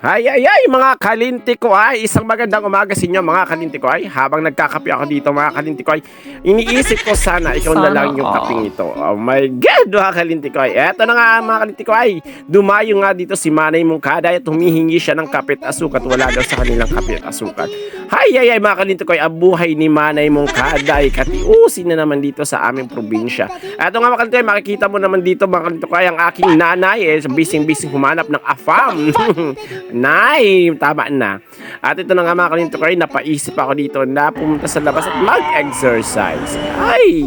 Ay, mga kalinti ko ay, isang magandang umaga sa inyo mga kalinti ko ay. Habang nagkakape ako dito mga kalinti ko ay, iniisip ko sana ikaw na lang yung kaping ito. Oh my God, mga kalinti ko ay. Eto na nga mga kalinti ko ay, dumayo nga dito si Manay Mungkaday at humihingi siya ng kape at asukat. Wala daw sa kanilang kape at asukat. Ay, mga kalinti ko ay, abuhay ni Manay Mungkaday. Katiusin na naman dito sa aming probinsya. Eto nga mga kalinti ko ay, makikita mo naman dito mga kalinti ko ay, ang aking nanay bising-bising humanap ng afam. Nay, tama na. At ito na nga mga kalinto ko ay napaisip ako dito na pumunta sa labas at mag-exercise. Ay,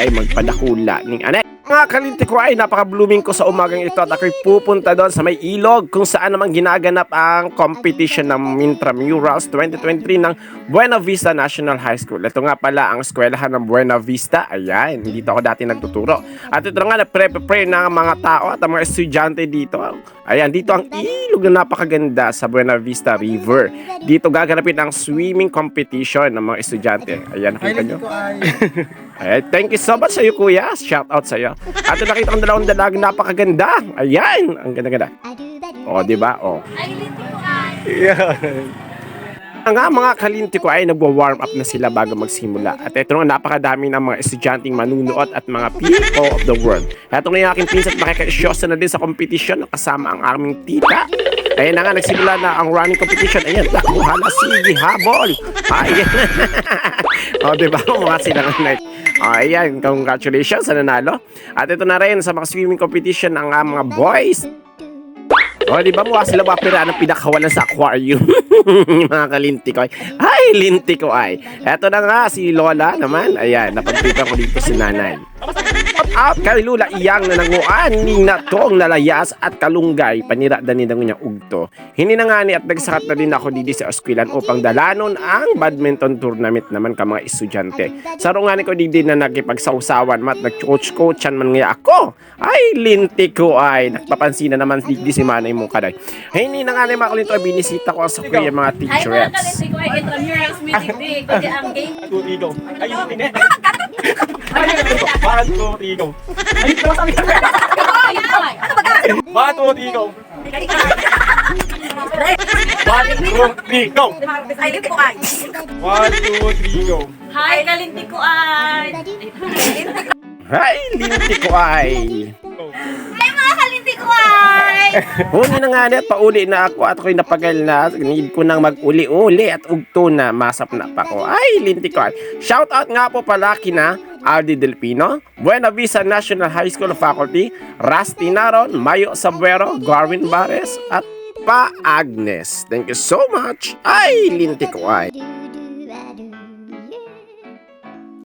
magpadakula ning anay. Mga kalinti ko ay napaka-blooming ko sa umagang ito at ako'y pupunta doon sa may ilog kung saan naman ginaganap ang competition ng Intramurals 2023 ng Buena Vista National High School. Ito nga pala ang eskwelahan ng Buena Vista. Ayan, dito ako dati nagtuturo. At ito nga nagpre-prepare ng mga tao at ang mga estudyante dito. Ayan, dito ang ilog na napakaganda sa Buena Vista River. Dito gaganapin ang swimming competition ng mga estudyante. Ayan, nakita nyo? Ayan, thank you so much sa iyo, kuya. Shout out sa iyo. At nakita kong dalawang dalagang napakaganda. Ayan, ang ganda-ganda. O, di ba? O. Ayan. Ang mga kalinti ko ay nagwa-warm up na sila bago magsimula. At ito nga napakadami ng mga estudyanteng manunood at mga people of the world. Ito nga yung aking pinsan makikasyosa na din sa competition kasama ang aming tita. Ayan na nga, nagsimula na ang running competition. Ayan, nakuha na sige, habol. Ayan. O, diba? Mga silang night. Ayan, congratulations sa nanalo. At ito na rin sa mga swimming competition ng mga boys. O, di ba mukha sila wapira ng pinakawalan sa aquarium? Mga kalinti ko ay. Ay, linti ko ay. Eto na nga, si Lola naman. Ayan, napagpitan ko dito si nanay. At kay Lula iyang nananguan ning natong nalayas at kalunggay panira dani ng niya ugto. Hindi na nga ni at nagsakat na din ako dito sa eskwelahan upang dalanon ang badminton tournament naman ka mga estudyante. Saro nga ni ko didi na nagipagsawsawan mat nag-coach-coachan man nga ako. Ay, linti ko ay. Nagpapansin na naman di si Manay Mungkaday. Hindi na nga ni mga kalinto binisita ko sa kuya mga teacherettes. Ay, mga kalinti ko ay intramurals meeting day. Kasi ang game. Ayun, hindi. One, two, three, go. Ay, ito sabi ka. One, two, three, go. One, two, three, go. Ay, linti ko ay. One, two, three, go. Hi, kalinti ko ay. Ay, linti ko ay. Hi, mga kalinti ko ay. Huli na nga niya, pauli na ako at ako'y napagal na. Need ko nang mag-uli-uli at ugto na, masap na pa ko. Ay, linti ko ay. Shout out nga po pala kina Aldi Delpino, Buena Vista National High School Faculty, Rusty Naron, Mayo Sabuero, Garwin Bares, at Pa Agnes. Thank you so much. Ay, linti ko ay.